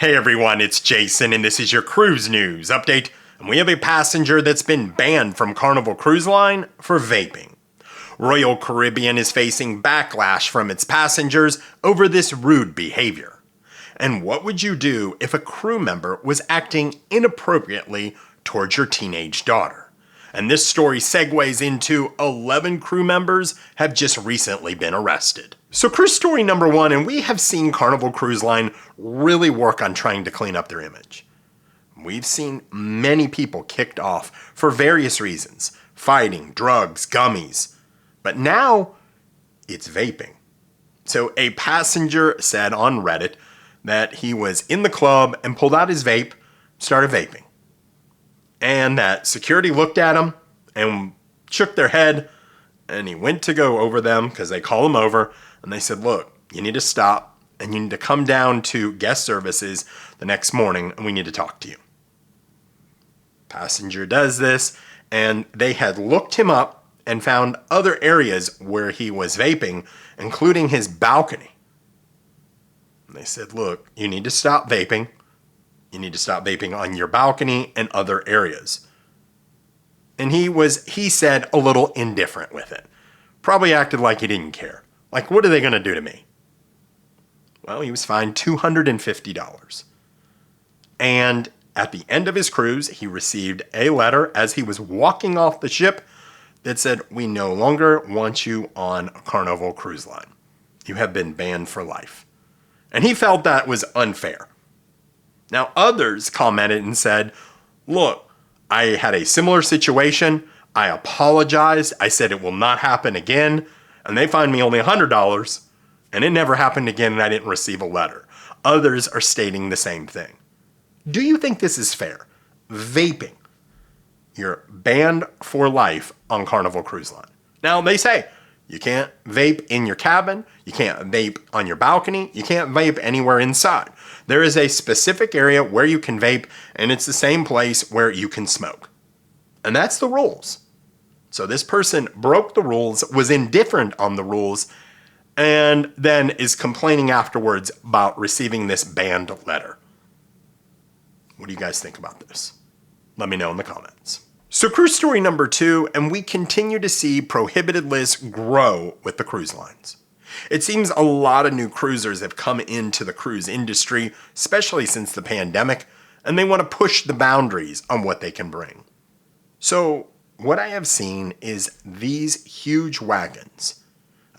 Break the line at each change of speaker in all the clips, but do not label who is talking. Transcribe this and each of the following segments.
Hey everyone, it's Jason and this is your cruise news update, and we have a passenger that's been banned from Carnival Cruise Line for vaping. Royal Caribbean is facing backlash from its passengers over this rude behavior. And what would you do if a crew member was acting inappropriately towards your teenage daughter? And this story segues into 11 crew members have just recently been arrested. So cruise story number one, and we have seen Carnival Cruise Line really work on trying to clean up their image. We've seen many people kicked off for various reasons, fighting, drugs, gummies. But now it's vaping. So a passenger said on Reddit that he was in the club and pulled out his vape, started vaping. And that security looked at him and shook their head, and he went to go over them because they call him over, and they said, look, you need to stop and you need to come down to guest services the next morning and we need to talk to you. Passenger does this, and they had looked him up and found other areas where he was vaping, including his balcony. And they said, look, you need to stop vaping. You need to stop vaping on your balcony and other areas. And he said, a little indifferent with it. Probably acted like he didn't care. Like, what are they going to do to me? Well, he was fined $250. And at the end of his cruise, he received a letter as he was walking off the ship that said, we no longer want you on a Carnival Cruise Line. You have been banned for life. And he felt that was unfair. Now, others commented and said, look, I had a similar situation. I apologized. I said it will not happen again. And they fined me only $100. And it never happened again, and I didn't receive a letter. Others are stating the same thing. Do you think this is fair? Vaping. You're banned for life on Carnival Cruise Line. Now, they say you can't vape in your cabin. You can't vape on your balcony. You can't vape anywhere inside. There is a specific area where you can vape, and it's the same place where you can smoke. And that's the rules. So this person broke the rules, was indifferent on the rules, and then is complaining afterwards about receiving this banned letter. What do you guys think about this? Let me know in the comments. So cruise story number two, and we continue to see prohibited lists grow with the cruise lines. It seems a lot of new cruisers have come into the cruise industry, especially since the pandemic, and they want to push the boundaries on what they can bring. So what I have seen is these huge wagons.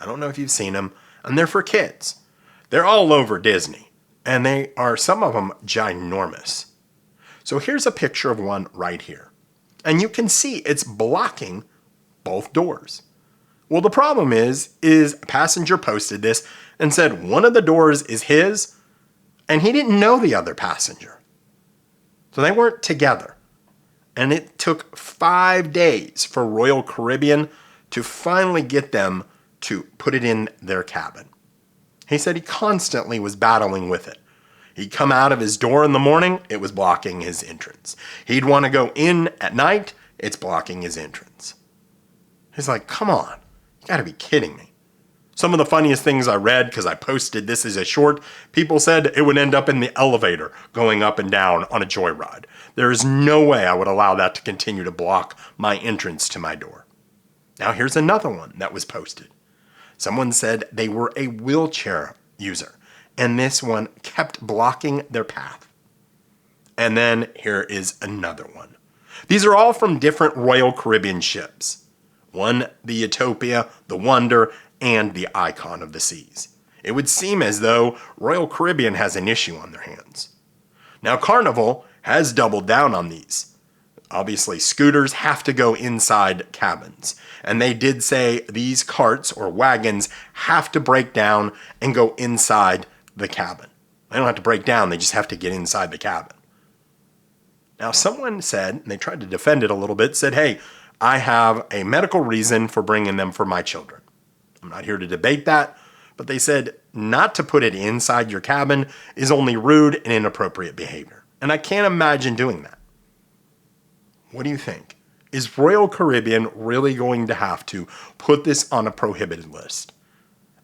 I don't know if you've seen them, and they're for kids. They're all over Disney, and they are, some of them, ginormous. So here's a picture of one right here. And you can see it's blocking both doors. Well, the problem is a passenger posted this and said one of the doors is his, and he didn't know the other passenger. So they weren't together. And it took 5 days for Royal Caribbean to finally get them to put it in their cabin. He said he constantly was battling with it. He'd come out of his door in the morning, it was blocking his entrance. He'd want to go in at night, it's blocking his entrance. He's like, come on, you gotta be kidding me. Some of the funniest things I read, because I posted this as a short, people said it would end up in the elevator going up and down on a joyride. There is no way I would allow that to continue to block my entrance to my door. Now here's another one that was posted. Someone said they were a wheelchair user, and this one kept blocking their path. And then here is another one. These are all from different Royal Caribbean ships. One, the Utopia, the Wonder, and the Icon of the Seas. It would seem as though Royal Caribbean has an issue on their hands. Now Carnival has doubled down on these. Obviously, scooters have to go inside cabins. And they did say these carts or wagons have to break down and go inside the cabin. They don't have to break down, they just have to get inside the cabin. Now someone said, and they tried to defend it a little bit, said, hey, I have a medical reason for bringing them for my children. I'm not here to debate that, but they said not to put it inside your cabin is only rude and inappropriate behavior. And I can't imagine doing that. What do you think? Is Royal Caribbean really going to have to put this on a prohibited list?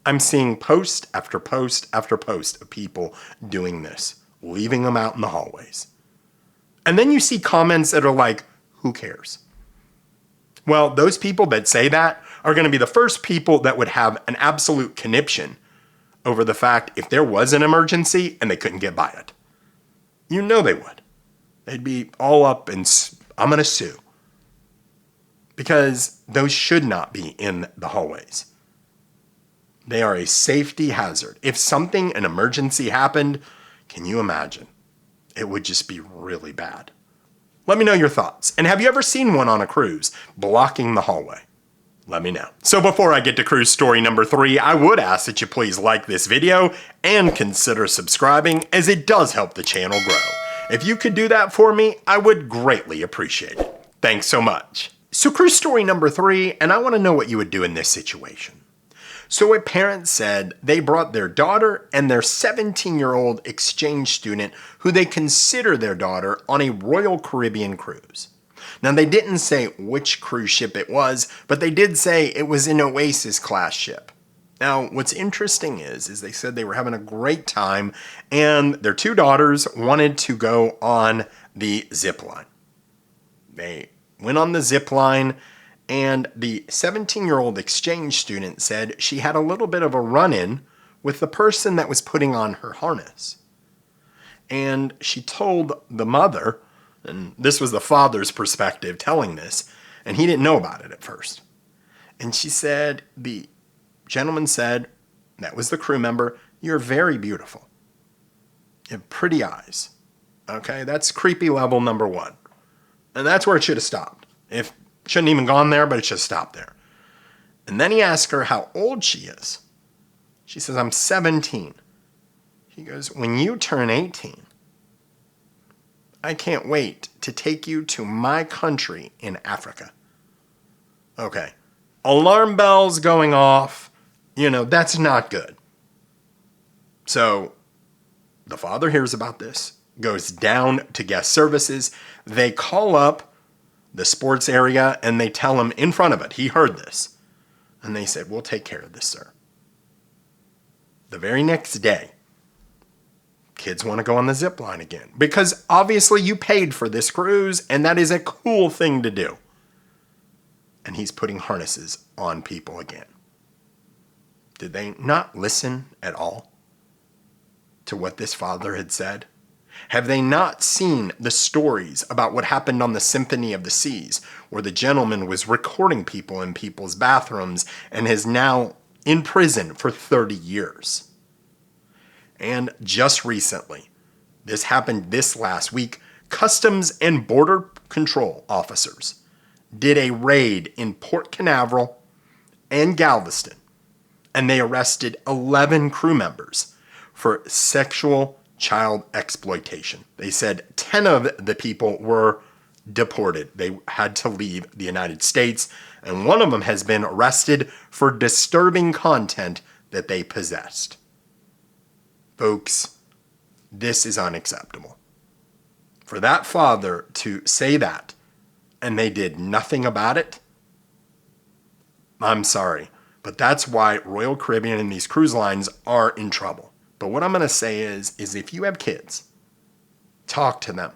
I'm seeing post after post after post of people doing this leaving them out in the hallways. And then you see comments that are like, who cares? Well, those people that say that are going to be the first people that would have an absolute conniption over the fact if there was an emergency and they couldn't get by it. You know they would. They'd be all up and I'm going to sue. Because those should not be in the hallways. They are a safety hazard. If something, an emergency happened, can you imagine? It would just be really bad. Let me know your thoughts. And have you ever seen one on a cruise blocking the hallway? Let me know. So before I get to cruise story number 3, I would ask that you please like this video and consider subscribing, as it does help the channel grow. If you could do that for me, I would greatly appreciate it. Thanks so much. So cruise story number 3, and I want to know what you would do in this situation. So a parent said they brought their daughter and their 17-year-old exchange student, who they consider their daughter, on a Royal Caribbean cruise. Now, they didn't say which cruise ship it was, but they did say it was an Oasis class ship. Now, what's interesting is they said they were having a great time and their 2 daughters wanted to go on the zip line. They went on the zip line, and the 17-year-old exchange student said she had a little bit of a run-in with the person that was putting on her harness. And she told the mother, and this was the father's perspective telling this, and he didn't know about it at first. And she said, the gentleman said, that was the crew member, "You're very beautiful. You have pretty eyes." Okay, that's creepy level number 1. And that's where it should have stopped. If shouldn't even gone there, but it should have stopped there. And then he asked her how old she is. She says, "I'm 17. He goes, "When you turn 18, I can't wait to take you to my country in Africa." Okay. Alarm bells going off. That's not good. So the father hears about this, goes down to guest services. They call up the sports area and they tell him in front of it, he heard this. And they said, "We'll take care of this, sir." The very next day, kids want to go on the zip line again because obviously you paid for this cruise and that is a cool thing to do. And he's putting harnesses on people again. Did they not listen at all to what this father had said? Have they not seen the stories about what happened on the Symphony of the Seas, where the gentleman was recording people in people's bathrooms and is now in prison for 30 years? And just recently, this happened this last week, Customs and Border Control officers did a raid in Port Canaveral and Galveston, and they arrested 11 crew members for sexual child exploitation. They said 10 of the people were deported. They had to leave the United States, and one of them has been arrested for disturbing content that they possessed. Folks, this is unacceptable. For that father to say that, and they did nothing about it, I'm sorry, but that's why Royal Caribbean and these cruise lines are in trouble. But what I'm going to say is if you have kids, talk to them.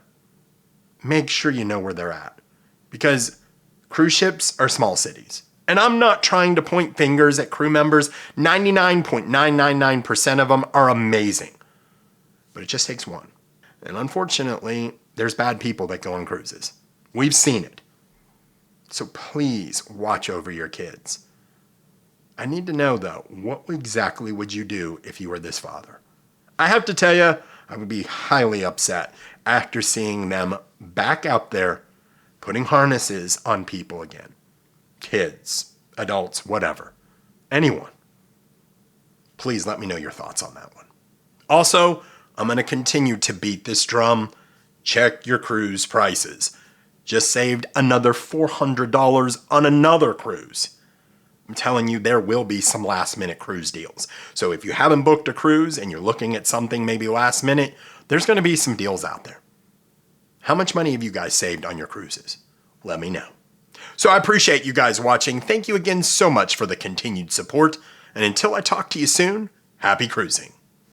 Make sure you know where they're at. Because cruise ships are small cities. And I'm not trying to point fingers at crew members. 99.999% of them are amazing. But it just takes one. And unfortunately, there's bad people that go on cruises. We've seen it. So please watch over your kids. I need to know, though, what exactly would you do if you were this father? I have to tell you, I would be highly upset after seeing them back out there putting harnesses on people again. Kids, adults, whatever. Anyone. Please let me know your thoughts on that one. Also, I'm going to continue to beat this drum. Check your cruise prices. Just saved another $400 on another cruise. I'm telling you, there will be some last minute cruise deals. So if you haven't booked a cruise and you're looking at something maybe last minute, there's going to be some deals out there. How much money have you guys saved on your cruises? Let me know. So I appreciate you guys watching. Thank you again so much for the continued support. And until I talk to you soon, happy cruising.